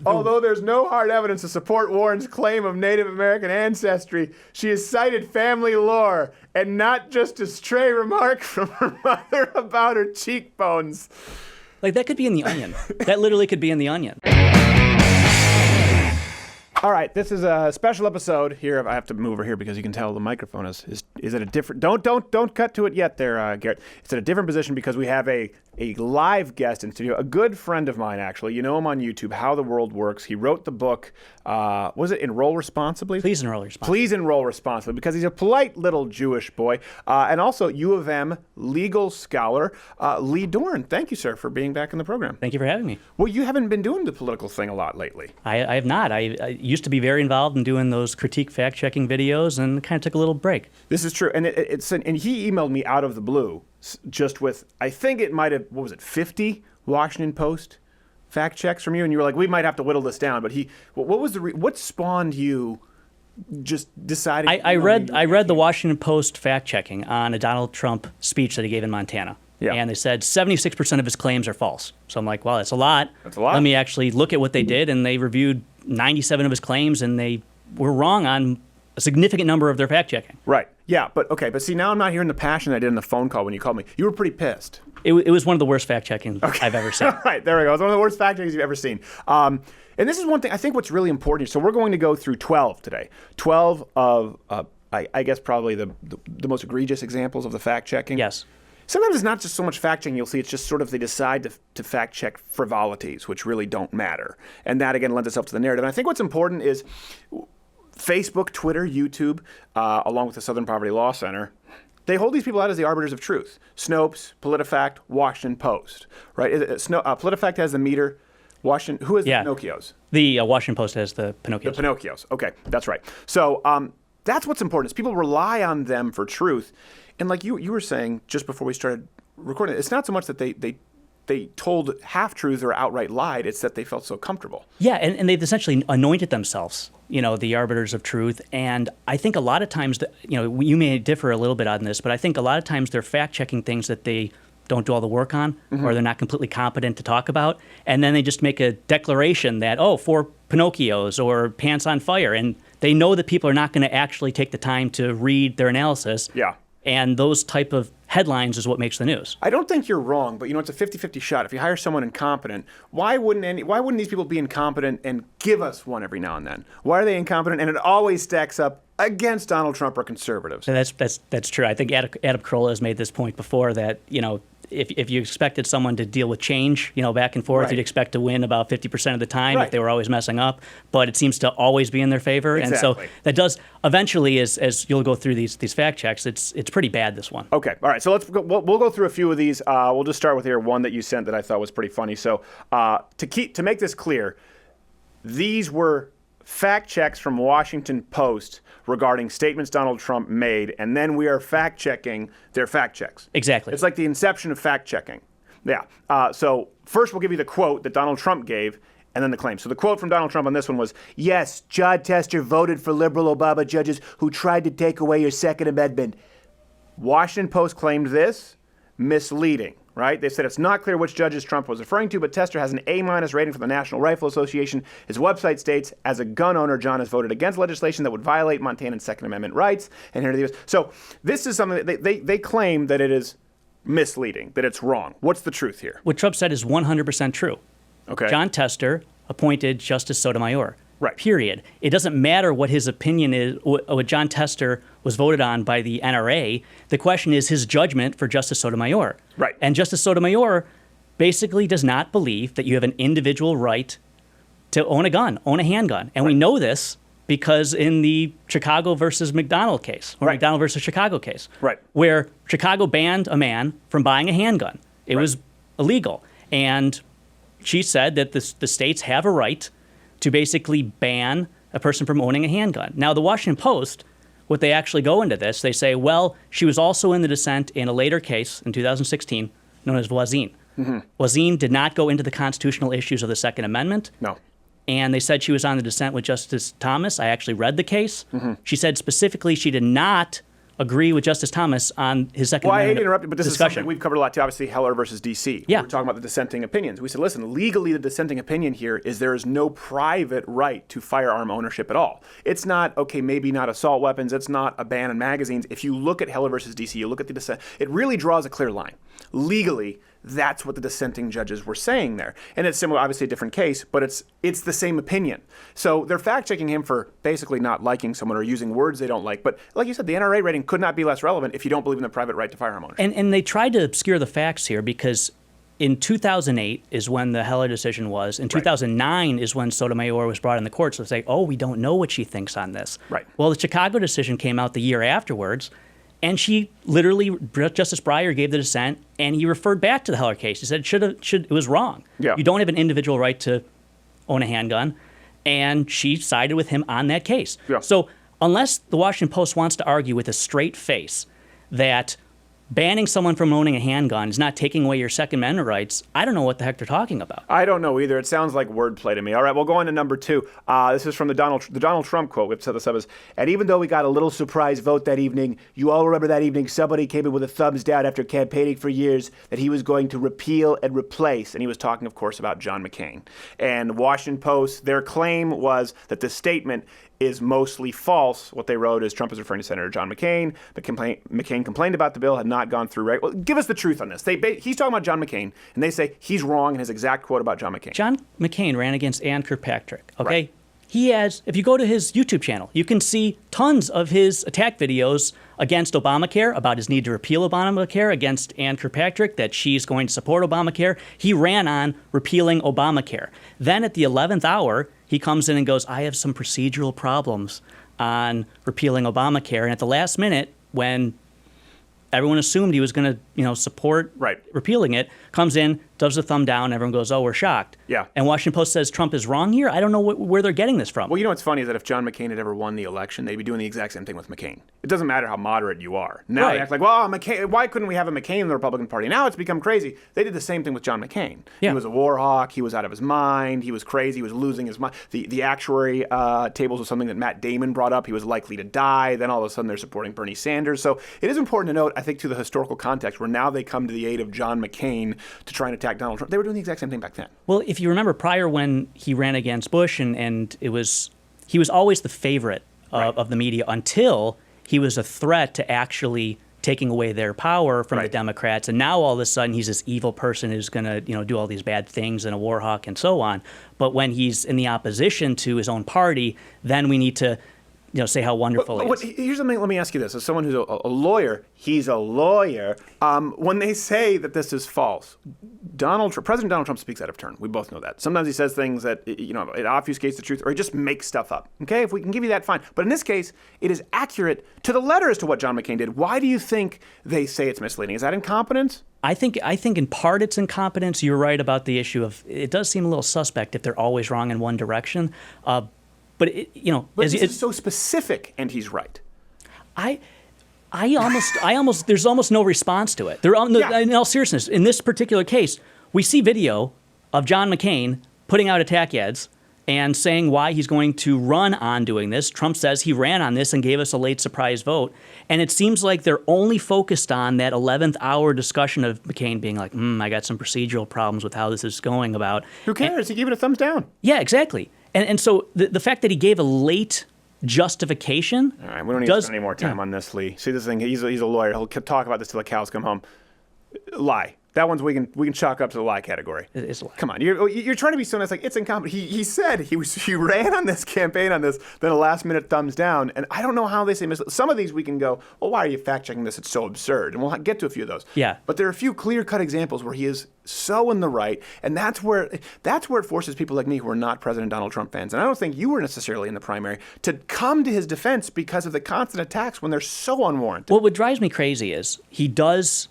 Although there's no hard evidence to support Warren's claim of Native American ancestry, she has cited family lore and not just a stray remark from her mother about her cheekbones. Like, that could be in The Onion. That literally could be in The Onion. All right, this is a special episode here. I have to move over here because you can tell the microphone is at a different. Don't cut to it yet, there, Garrett. It's at a different position because we have a live guest in studio, a good friend of mine actually. You know him on YouTube, How the World Works. He wrote the book. Was it Enroll Responsibly? Please enroll responsibly. Please enroll responsibly, because he's a polite little Jewish boy, and also U of M legal scholar, Lee Doren. Thank you, sir, for being back in the program. Thank you for having me. Well, you haven't been doing the political thing a lot lately. I have not. I used to be very involved in doing those critique fact-checking videos and kind of took a little break. This is true, and and he emailed me out of the blue, just with, I think it might have, 50 Washington Post fact checks from you, and you were like, we might have to whittle this down. But what spawned you just deciding? I read the Washington Post fact checking on a Donald Trump speech that he gave in Montana. Yeah. And they said 76% of his claims are false. So I'm like, well, that's a lot. That's a lot. Let me actually look at what they did, and they reviewed 97 of his claims, and they were wrong on a significant number of their fact checking. Right. Yeah. But see, now I'm not hearing the passion I did in the phone call when you called me. You were pretty pissed. It was one of the worst fact checking I've ever seen. All right, there we go. It's one of the worst fact checkings you've ever seen. And this is one thing I think what's really important. So we're going to go through 12 today. 12 of I guess probably the most egregious examples of the fact checking. Yes. Sometimes it's not just so much fact checking. You'll see it's just sort of they decide to fact check frivolities, which really don't matter, and that again lends itself to the narrative. And I think what's important is Facebook, Twitter, YouTube, along with the Southern Poverty Law Center, they hold these people out as the arbiters of truth. Snopes, PolitiFact, Washington Post, right? PolitiFact has the meter. Washington, who has the Pinocchios? The Washington Post has the Pinocchios. The Pinocchios. Okay, that's right. So that's what's important is people rely on them for truth. And like you were saying just before we started recording, it's not so much that they told half-truths or outright lied, it's that they felt so comfortable. Yeah, and they've essentially anointed themselves, the arbiters of truth. And I think a lot of times, you may differ a little bit on this, but I think a lot of times they're fact-checking things that they don't do all the work on, or they're not completely competent to talk about. And then they just make a declaration that, for Pinocchios or Pants on Fire. And they know that people are not going to actually take the time to read their analysis. Yeah. And those type of headlines is what makes the news. I don't think you're wrong, but it's a 50-50 shot. If you hire someone incompetent, why wouldn't these people be incompetent and give us one every now and then? Why are they incompetent? And it always stacks up against Donald Trump or conservatives. So that's true. I think Adam Carolla has made this point before that, if you expected someone to deal with change, back and forth, you'd expect to win about 50% of the time if they were always messing up. But it seems to always be in their favor. Exactly. And so that does eventually, as you'll go through these fact checks, it's pretty bad, this one. Okay. All right. So we'll go through a few of these. We'll just start with one that you sent that I thought was pretty funny. So to make this clear, these were fact checks from Washington Post regarding statements Donald Trump made, and then we are fact-checking their fact checks. Exactly. It's like the inception of fact-checking. Yeah. So first we'll give you the quote that Donald Trump gave, and then the claim. So the quote from Donald Trump on this one was, "Yes, John Tester voted for liberal Obama judges who tried to take away your Second Amendment." Washington Post claimed this, misleading. Right? They said it's not clear which judges Trump was referring to, but Tester has an A- rating from the National Rifle Association. His website states, as a gun owner, John has voted against legislation that would violate Montanans' Second Amendment rights. And here it is. So this is something that they claim that it is misleading, that it's wrong. What's the truth here? What Trump said is 100% true. Okay. John Tester appointed Justice Sotomayor. Right. Period. It doesn't matter what his opinion is, what John Tester was voted on by the NRA. The question is his judgment for Justice Sotomayor. Right. And Justice Sotomayor basically does not believe that you have an individual right to own a gun, own a handgun. And we know this because in the Chicago versus McDonald case, or McDonald versus Chicago case, where Chicago banned a man from buying a handgun. It was illegal. And she said that the states have a right to basically ban a person from owning a handgun. Now, the Washington Post, what they actually go into this, they say, well, she was also in the dissent in a later case in 2016 known as Voisin. Voisin did not go into the constitutional issues of the Second Amendment. No. And they said she was on the dissent with Justice Thomas. I actually read the case. She said specifically she did not agree with Justice Thomas on his second Well, I hate to amendment interrupt you, but this discussion. is something we've covered a lot too. Obviously, Heller versus D.C. Yeah. We're talking about the dissenting opinions. We said, listen, legally the dissenting opinion here is there is no private right to firearm ownership at all. It's not, okay, maybe not assault weapons. It's not a ban on magazines. If you look at Heller versus D.C., you look at the dissent, it really draws a clear line. Legally, that's what the dissenting judges were saying there. And it's similar, obviously a different case, but it's the same opinion. So they're fact-checking him for basically not liking someone or using words they don't like. But like you said, the NRA rating could not be less relevant if you don't believe in the private right to firearm ownership. And they tried to obscure the facts here because in 2008 is when the Heller decision was. In 2009 is when Sotomayor was brought in the courts to say, oh, we don't know what she thinks on this. Right. Well, the Chicago decision came out the year afterwards, and she literally, Justice Breyer gave the dissent, and he referred back to the Heller case. He said it was wrong. Yeah. You don't have an individual right to own a handgun, and she sided with him on that case. Yeah. So unless the Washington Post wants to argue with a straight face that banning someone from owning a handgun is not taking away your Second Amendment rights, I don't know what the heck they're talking about. I don't know either. It sounds like wordplay to me. All right, we'll go on to number 2. This is from the Donald Trump quote. We've set this up as, and even though we got a little surprise vote that evening, you all remember that evening somebody came in with a thumbs down after campaigning for years that he was going to repeal and replace. And he was talking, of course, about John McCain. And Washington Post, their claim was that this statement is mostly false. What they wrote is Trump is referring to Senator John McCain. McCain complained about the bill, had not gone through right. Well, give us the truth on this. He's talking about John McCain, and they say he's wrong in his exact quote about John McCain. John McCain ran against Ann Kirkpatrick, okay? Right. He has, if you go to his YouTube channel, you can see tons of his attack videos against Obamacare, about his need to repeal Obamacare, against Ann Kirkpatrick, that she's going to support Obamacare. He ran on repealing Obamacare. Then at the 11th hour, he comes in and goes, I have some procedural problems on repealing Obamacare. And at the last minute, when everyone assumed he was going to, support repealing it, comes in, does the thumb down, everyone goes, oh, we're shocked. Yeah. And Washington Post says Trump is wrong here. I don't know where they're getting this from. Well, you know what's funny is that if John McCain had ever won the election, they'd be doing the exact same thing with McCain. It doesn't matter how moderate you are. Now they act like, well, McCain, why couldn't we have a McCain in the Republican Party? Now it's become crazy. They did the same thing with John McCain. Yeah. He was a war hawk. He was out of his mind. He was crazy. He was losing his mind. The actuary tables was something that Matt Damon brought up. He was likely to die. Then all of a sudden they're supporting Bernie Sanders. So it is important to note, I think, to the historical context where now they come to the aid of John McCain to try and attack Donald Trump. They were doing the exact same thing back then. Well, if you remember prior when he ran against Bush and he was always the favorite of the media until he was a threat to actually taking away their power from the Democrats. And now all of a sudden he's this evil person who's going to, do all these bad things and a war hawk and so on. But when he's in the opposition to his own party, then we need to say how wonderful he is. Here's something, let me ask you this. As someone who's a lawyer, he's a lawyer. When they say that this is false, President Donald Trump speaks out of turn. We both know that. Sometimes he says things that, it obfuscates the truth, or he just makes stuff up. Okay, if we can give you that, fine. But in this case, it is accurate to the letter as to what John McCain did. Why do you think they say it's misleading? Is that incompetence? I think in part it's incompetence. You're right about the issue of it does seem a little suspect if they're always wrong in one direction. But this is so specific, and he's right. I almost there's almost no response to it. In all seriousness, in this particular case, we see video of John McCain putting out attack ads and saying why he's going to run on doing this. Trump says he ran on this and gave us a late surprise vote. And it seems like they're only focused on that 11th hour discussion of McCain being like, I got some procedural problems with how this is going about. Who cares? He gave it a thumbs down. Yeah, exactly. And so the fact that he gave a late justification. All right, we don't need to spend any more time on this, Lee. See, this thing, he's a lawyer. He'll talk about this till the cows come home. Lie. That one's we can chalk up to the lie category. It is a lie. Come on, you're trying to be so nice. Like, it's incompetent. He said he ran on this campaign on this, then a last minute thumbs down. And I don't know how they say some of these we can go, well, why are you fact checking this? It's so absurd. And we'll get to a few of those. Yeah. But there are a few clear cut examples where he is so in the right, and that's where it forces people like me who are not President Donald Trump fans, and I don't think you were necessarily in the primary, to come to his defense because of the constant attacks when they're so unwarranted. Well, what drives me crazy is he does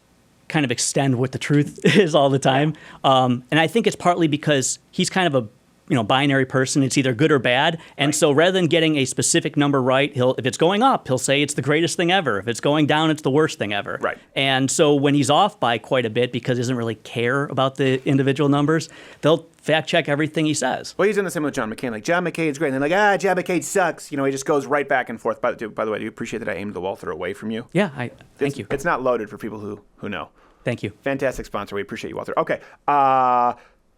kind of extend what the truth is all the time. And I think it's partly because he's kind of a binary person. It's either good or bad. And so rather than getting a specific number right, if it's going up, he'll say it's the greatest thing ever. If it's going down, it's the worst thing ever. Right. And so when he's off by quite a bit because he doesn't really care about the individual numbers, they'll fact check everything he says. Well, he's in the same with John McCain. Like, John McCain's great. And they're like, John McCain sucks. You know, he just goes right back and forth. By the way, do you appreciate that I aimed the Walther away from you? Yeah, thank you. It's not loaded for people who know. Thank you. Fantastic sponsor. We appreciate you, Walther. Okay.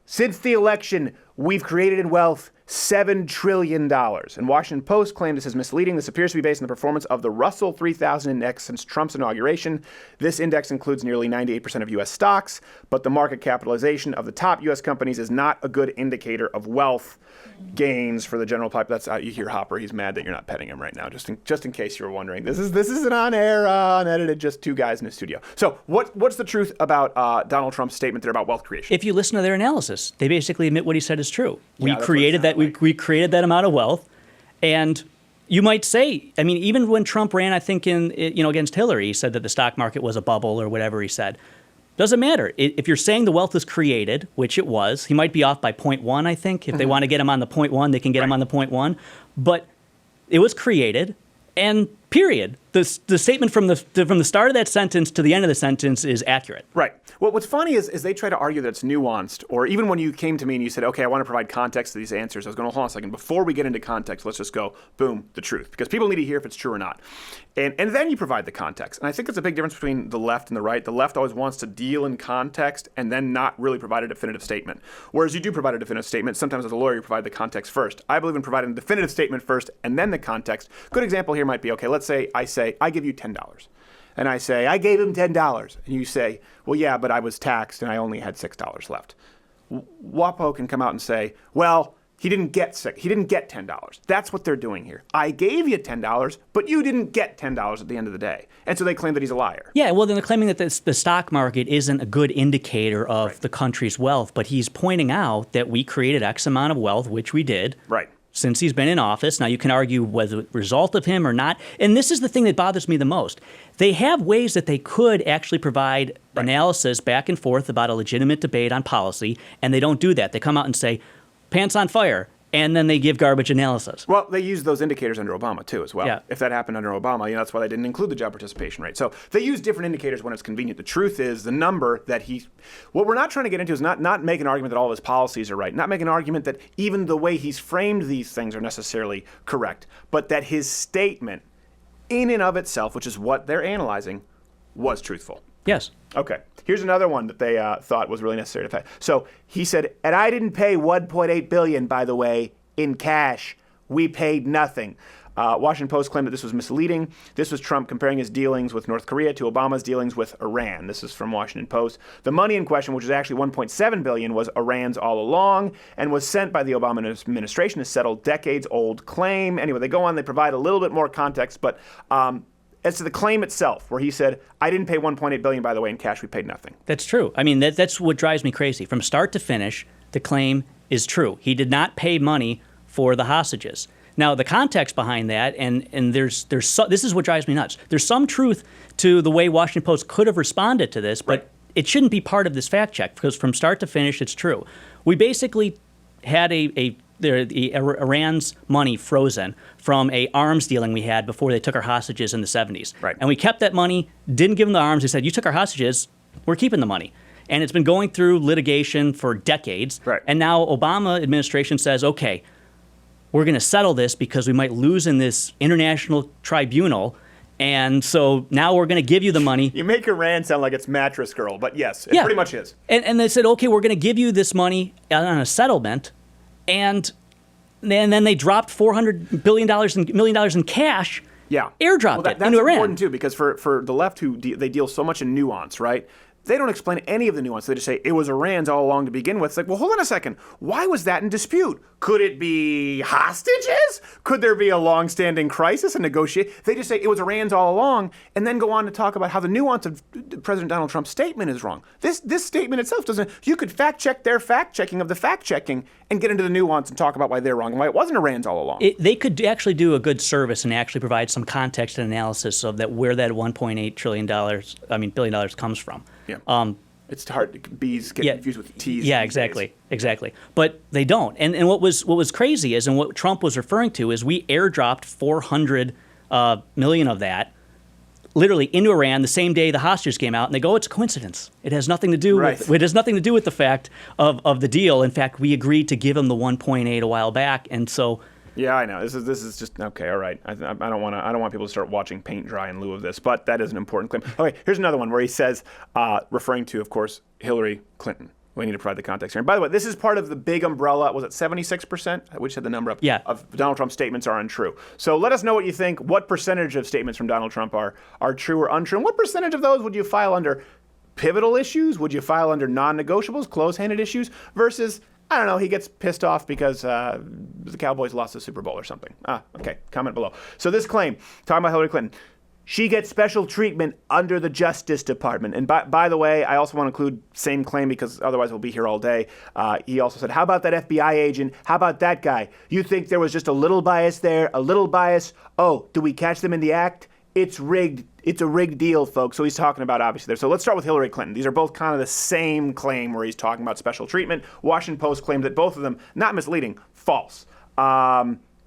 Since the election, we've created in wealth $7 trillion. And Washington Post claimed this is misleading. This appears to be based on the performance of the Russell 3000 index since Trump's inauguration. This index includes nearly 98% of U.S. stocks, but the market capitalization of the top U.S. companies is not a good indicator of wealth gains for the general public. That's you hear Hopper. He's mad that you're not petting him right now, just in case you were wondering. This is an on-air, unedited, just two guys in a studio. So what's the truth about Donald Trump's statement there about wealth creation? If you listen to their analysis, they basically admit what he said is true. Yeah, We created that amount of wealth, and you might say, I mean, even when Trump ran, I think against Hillary, he said that the stock market was a bubble or whatever he said. Doesn't matter. If you're saying the wealth is created, which it was, he might be off by 0.1, I think. If they want to get him on the 0.1, they can get him on the 0.1. But it was created, and period. The statement from the start of that sentence to the end of the sentence is accurate. Right. Well, what's funny is they try to argue that it's nuanced, or even when you came to me and you said, okay, I want to provide context to these answers, I was going, hold on a second. Before we get into context, let's just go, boom, the truth. Because people need to hear if it's true or not. And then you provide the context. And I think it's a big difference between the left and the right. The left always wants to deal in context and then not really provide a definitive statement. Whereas you do provide a definitive statement. Sometimes as a lawyer, you provide the context first. I believe in providing a definitive statement first and then the context. Good example here might be, okay, let's say I give you $10. And I say, I gave him $10. And you say, well, yeah, but I was taxed and I only had $6 left. WaPo can come out and say, well, he didn't get $10. That's what they're doing here. I gave you $10, but you didn't get $10 at the end of the day. And so they claim that he's a liar. Yeah, well, then they're claiming that the stock market isn't a good indicator of the country's wealth, but he's pointing out that we created X amount of wealth, which we did. Right. Since he's been in office. Now, you can argue whether it's a result of him or not. And this is the thing that bothers me the most. They have ways that they could actually provide analysis back and forth about a legitimate debate on policy, and they don't do that. They come out and say, pants on fire, and then they give garbage analysis. Well, they used those indicators under Obama, too, as well. Yeah. If that happened under Obama, that's why they didn't include the job participation rate. So they use different indicators when it's convenient. The truth is the number that what we're not trying to get into is not make an argument that all of his policies are right, not make an argument that even the way he's framed these things are necessarily correct, but that his statement in and of itself, which is what they're analyzing, was truthful. Yes. Okay. Here's another one that they thought was really necessary to pay. So he said, and I didn't pay $1.8 billion, by the way, in cash. We paid nothing. Washington Post claimed that this was misleading. This was Trump comparing his dealings with North Korea to Obama's dealings with Iran. This is from Washington Post. The money in question, which was actually $1.7 billion, was Iran's all along and was sent by the Obama administration to settle decades-old claim. Anyway, they go on. They provide a little bit more context, but as to the claim itself, where he said, I didn't pay $1.8 billion, by the way, in cash, we paid nothing. That's true. I mean, that's what drives me crazy. From start to finish, the claim is true. He did not pay money for the hostages. Now, the context behind that, and this is what drives me nuts. There's some truth to the way Washington Post could have responded to this, but it shouldn't be part of this fact check, because from start to finish, it's true. We basically had Iran's money frozen from a arms dealing we had before they took our hostages in the 70s. Right. And we kept that money, didn't give them the arms. They said, you took our hostages, we're keeping the money. And it's been going through litigation for decades. Right. And now Obama administration says, okay, we're going to settle this because we might lose in this international tribunal. And so now we're going to give you the money. You make Iran sound like it's Mattress Girl, but yes, it pretty much is. And they said, okay, we're going to give you this money on a settlement. And then they dropped $400 million in cash. Yeah. Airdropped that's it into Iran. Important, too, because for the left, they deal so much in nuance, right? They don't explain any of the nuance. They just say it was Iran's all along to begin with. It's like, well, hold on a second. Why was that in dispute? Could it be hostages? Could there be a long-standing crisis and negotiate? They just say it was Iran's all along, and then go on to talk about how the nuance of President Donald Trump's statement is wrong. This statement itself doesn't. You could fact-check their fact-checking of the fact-checking and get into the nuance and talk about why they're wrong and why it wasn't Iran's all along. They could actually do a good service and actually provide some context and analysis of that where that $1.8 billion comes from. Yeah. It's hard. Bees get confused with T's. Yeah, exactly. But they don't. And what was crazy is, and what Trump was referring to is, we airdropped $400 million of that literally into Iran the same day the hostages came out, and they go, it's a coincidence. It has nothing to do with it has nothing to do with the fact of the deal. In fact, we agreed to give him the 1.8 a while back, and so. Yeah, I know. This is just okay. All right. I don't want people to start watching paint dry in lieu of this, but that is an important claim. Okay, here's another one where he says, referring to, of course, Hillary Clinton. We need to provide the context here. And by the way, this is part of the big umbrella. Was it 76%? We just had the number up. Yeah. Of Donald Trump's statements are untrue. So let us know what you think. What percentage of statements from Donald Trump are true or untrue? And what percentage of those would you file under pivotal issues? Would you file under non-negotiables, close-handed issues, versus, I don't know, he gets pissed off because the Cowboys lost the Super Bowl or something? Okay. Comment below. So this claim, talking about Hillary Clinton, she gets special treatment under the Justice Department. And by the way, I also want to include same claim because otherwise we'll be here all day. He also said, how about that FBI agent? How about that guy? You think there was just a little bias there? A little bias? Oh, do we catch them in the act? It's rigged. It's a rigged deal, folks. So he's talking about obviously there. So let's start with Hillary Clinton. These are both kind of the same claim where he's talking about special treatment. Washington Post claimed that both of them, not misleading, false.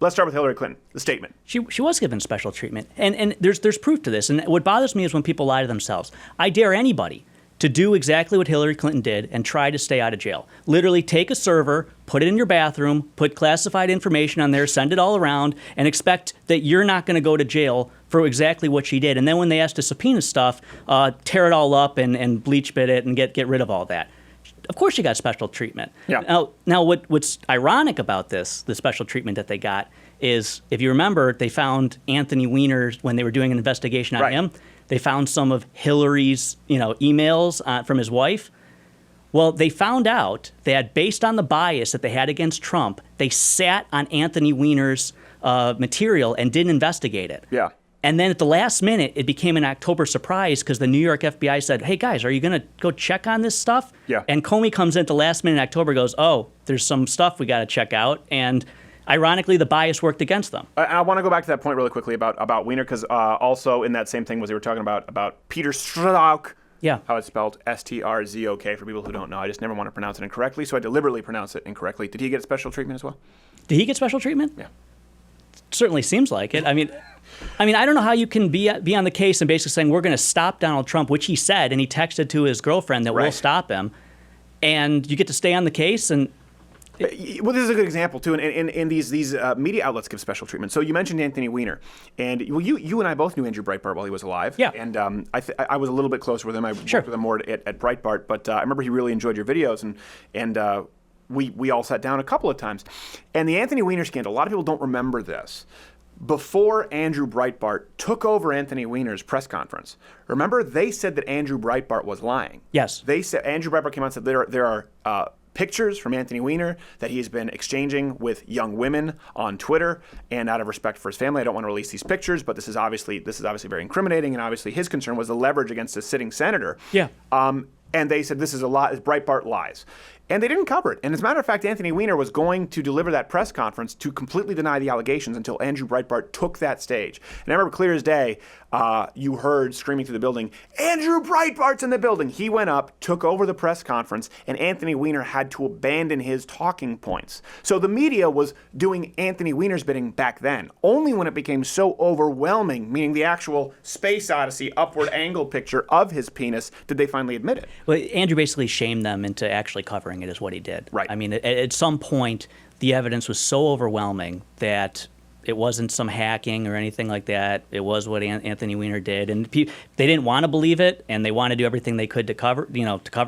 Let's start with Hillary Clinton, the statement. She was given special treatment. And there's proof to this. And what bothers me is when people lie to themselves. I dare anybody to do exactly what Hillary Clinton did and try to stay out of jail. Literally take a server, put it in your bathroom, put classified information on there, send it all around, and expect that you're not going to go to jail for exactly what she did. And then when they ask to subpoena stuff, tear it all up and bleach bit it and get rid of all that. Of course she got special treatment. Yeah. Now what's ironic about this, the special treatment that they got, is if you remember, they found Anthony Weiner when they were doing an investigation on him. They found some of Hillary's emails from his wife. Well, they found out that based on the bias that they had against Trump, they sat on Anthony Weiner's material and didn't investigate it. Yeah. And then at the last minute, it became an October surprise because the New York FBI said, hey, guys, are you going to go check on this stuff? Yeah. And Comey comes in at the last minute in October and goes, oh, there's some stuff we got to check out. And ironically, the bias worked against them. I want to go back to that point really quickly about Weiner because also in that same thing was they were talking about Peter Strzok. Yeah. How it's spelled, Strzok, for people who don't know. I just never want to pronounce it incorrectly, so I deliberately pronounce it incorrectly. Did he get special treatment as well? Did he get special treatment? Yeah. Certainly seems like it. I mean, I don't know how you can be on the case and basically saying we're going to stop Donald Trump, which he said, and he texted to his girlfriend that we'll stop him, and you get to stay on the case. And well, this is a good example too, and these media outlets give special treatment. So you mentioned Anthony Weiner, and you and I both knew Andrew Breitbart while he was alive. Yeah. And I was a little bit closer with him. I worked with him more at Breitbart, but I remember he really enjoyed your videos, and we all sat down a couple of times. And the Anthony Weiner scandal, a lot of people don't remember this. Before Andrew Breitbart took over Anthony Weiner's press conference, remember they said that Andrew Breitbart was lying. Yes. They said Andrew Breitbart came out and said there are pictures from Anthony Weiner that he has been exchanging with young women on Twitter, and out of respect for his family, I don't want to release these pictures, but this is obviously very incriminating, and obviously his concern was the leverage against a sitting senator. Yeah. And they said this is a lie, Breitbart lies. And they didn't cover it. And as a matter of fact, Anthony Weiner was going to deliver that press conference to completely deny the allegations until Andrew Breitbart took that stage. And I remember clear as day, you heard screaming through the building, Andrew Breitbart's in the building. He went up, took over the press conference, and Anthony Weiner had to abandon his talking points. So the media was doing Anthony Weiner's bidding back then. Only when it became so overwhelming, meaning the actual Space Odyssey upward angle picture of his penis, did they finally admit it. Well, Andrew basically shamed them into actually covering it is what he did. Right. I mean, at some point, the evidence was so overwhelming that it wasn't some hacking or anything like that. It was what Anthony Weiner did, and they didn't want to believe it, and they wanted to do everything they could to cover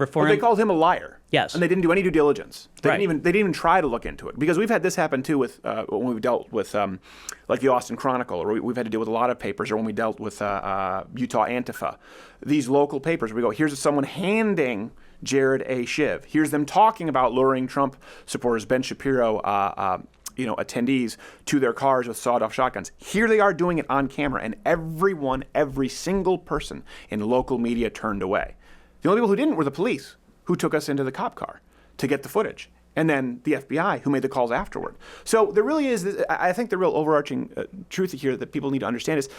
for him. They called him a liar. Yes. And they didn't do any due diligence. They Right. didn't even try to look into it, because we've had this happen too with when we've dealt with like the Austin Chronicle, or we've had to deal with a lot of papers, or when we dealt with Utah Antifa. These local papers, we go, here's someone handing Jared A. Shiv. Here's them talking about luring Trump supporters, Ben Shapiro, attendees to their cars with sawed-off shotguns. Here they are doing it on camera, and every single person in local media turned away. The only people who didn't were the police, who took us into the cop car to get the footage, and then the FBI, who made the calls afterward. So there really is, I think the real overarching truth here that people need to understand is,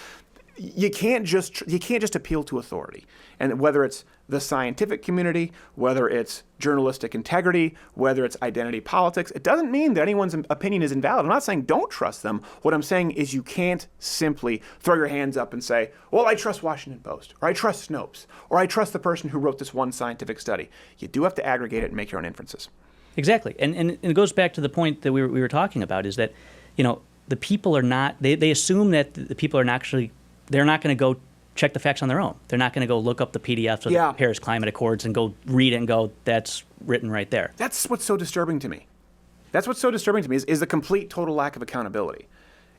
you can't just appeal to authority. And whether it's the scientific community, whether it's journalistic integrity, whether it's identity politics, it doesn't mean that anyone's opinion is invalid. I'm not saying don't trust them. What I'm saying is you can't simply throw your hands up and say, well, I trust Washington Post, or I trust Snopes, or I trust the person who wrote this one scientific study. You do have to aggregate it and make your own inferences. Exactly. And it goes back to the point that we were talking about, is that, the people are not, they assume that the people are not actually, they're not going to go check the facts on their own. They're not going to go look up the PDFs of the Paris Climate Accords and go read it and go, that's written right there. That's what's so disturbing to me. That's what's so disturbing to me is the complete total lack of accountability.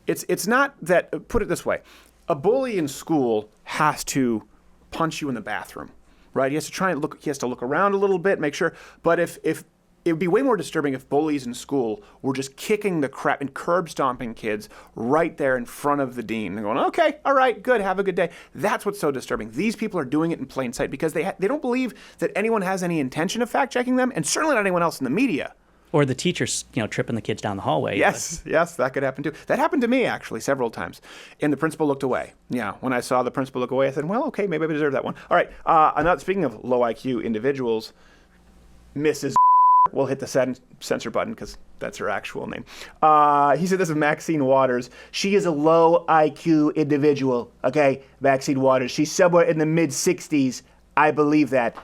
It's not that, put it this way, a bully in school has to punch you in the bathroom, right? He has to look around a little bit, make sure. But if it would be way more disturbing if bullies in school were just kicking the crap and curb stomping kids right there in front of the dean and going, okay, all right, good, have a good day. That's what's so disturbing. These people are doing it in plain sight because they don't believe that anyone has any intention of fact checking them, and certainly not anyone else in the media. Or the teachers, tripping the kids down the hallway. Yes, that could happen too. That happened to me actually several times, and the principal looked away. Yeah, when I saw the principal look away, I said, well, okay, maybe I deserve that one. All right, speaking of low IQ individuals, Mrs. We'll hit the censor button because that's her actual name. He said this of Maxine Waters. She is a low IQ individual, okay? Maxine Waters. She's somewhere in the mid-60s. I believe that.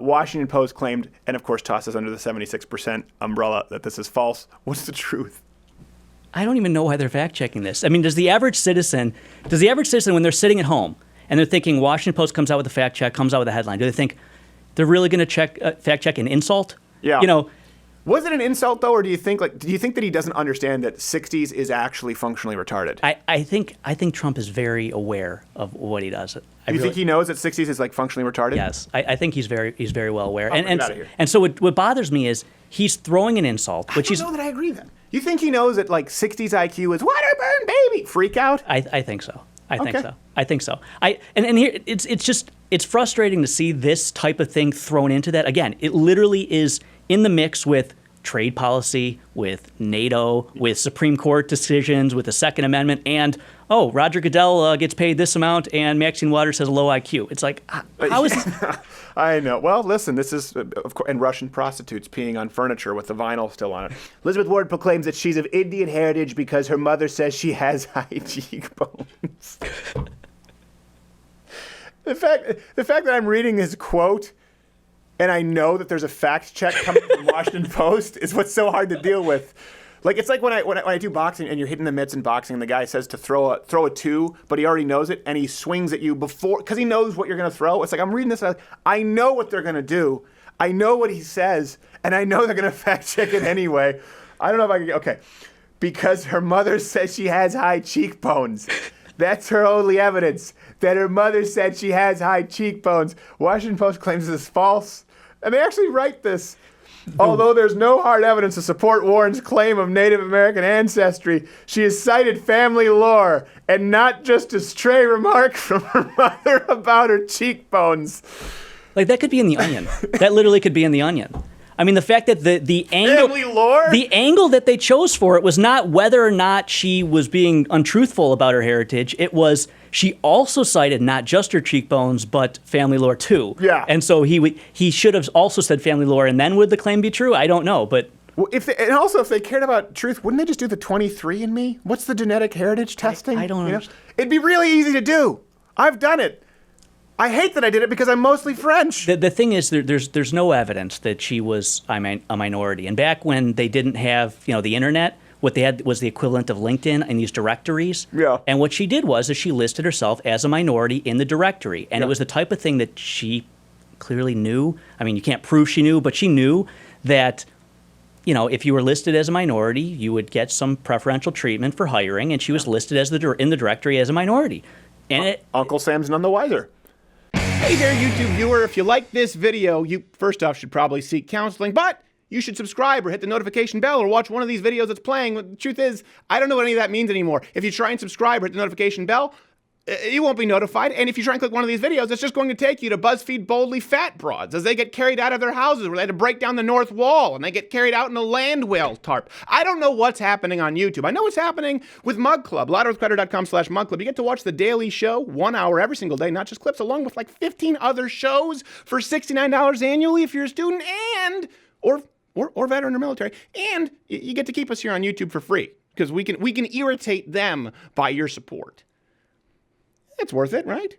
Washington Post claimed, and of course tosses under the 76% umbrella, that this is false. What's the truth? I don't even know why they're fact-checking this. I mean, does the average citizen, when they're sitting at home and they're thinking Washington Post comes out with a fact check, comes out with a headline, do they think they're really going to fact-check an insult? Yeah. Was it an insult though, or do you think that he doesn't understand that 60s is actually functionally retarded? I think Trump is very aware of what he does. You think he knows that 60s is like functionally retarded? Yes, I think he's very well aware. Get out of here. And so what bothers me is he's throwing an insult, which I don't know that I agree then. You think he knows that like 60s IQ is Waterburn baby freak out? I think so. I think so. And here it's frustrating to see this type of thing thrown into that. Again, it literally is in the mix with trade policy, with NATO, with Supreme Court decisions, with the Second Amendment, and Roger Goodell gets paid this amount, and Maxine Waters has a low IQ. It's like, how is this? I know. Well, listen, this is, of course, and Russian prostitutes peeing on furniture with the vinyl still on it. Elizabeth Warren proclaims that she's of Indian heritage because her mother says she has high cheekbones. The fact that I'm reading this quote and I know that there's a fact check coming from Washington Post is what's so hard to deal with. Like, it's like when I do boxing and you're hitting the mitts in boxing and the guy says to throw a two, but he already knows it, and he swings at you before, because he knows what you're going to throw. It's like, I'm reading this, I know what they're going to do. I know what he says, and I know they're going to fact check it anyway. I don't know if I can, okay. Because her mother says she has high cheekbones. That's her only evidence, that her mother said she has high cheekbones. Washington Post claims this is false. And they actually write this. Although there's no hard evidence to support Warren's claim of Native American ancestry, she has cited family lore and not just a stray remark from her mother about her cheekbones. Like, that could be in The Onion. That literally could be in The Onion. I mean, the fact that the angle, family lore? The angle that they chose for it was not whether or not she was being untruthful about her heritage. It was she also cited not just her cheekbones, but family lore too. Yeah. And so he should have also said family lore, and then would the claim be true? I don't know, but. Well, if they cared about truth, wouldn't they just do the 23andMe? What's the genetic heritage testing? I don't know. It'd be really easy to do. I've done it. I hate that I did it because I'm mostly French. The thing is, there's no evidence that she was a minority. And back when they didn't have the internet, what they had was the equivalent of LinkedIn and these directories. Yeah. And what she did was she listed herself as a minority in the directory. And it was the type of thing that she clearly knew. I mean, you can't prove she knew, but she knew that if you were listed as a minority, you would get some preferential treatment for hiring. And she was listed as in the directory as a minority. And Uncle Sam's none the wiser. Hey there, YouTube viewer. If you like this video, you first off should probably seek counseling, but you should subscribe or hit the notification bell or watch one of these videos that's playing. The truth is, I don't know what any of that means anymore. If you try and subscribe or hit the notification bell, you won't be notified. And if you try and click one of these videos, it's just going to take you to BuzzFeed Boldly Fat Broads as they get carried out of their houses where they had to break down the north wall and they get carried out in a land whale tarp. I don't know what's happening on YouTube. I know what's happening with Mug Club, louderwithcrowder.com/Mug Club. You get to watch The Daily Show 1 hour every single day, not just clips, along with like 15 other shows for $69 annually if you're a student and or veteran or military. And you get to keep us here on YouTube for free because we can irritate them by your support. It's worth it, right?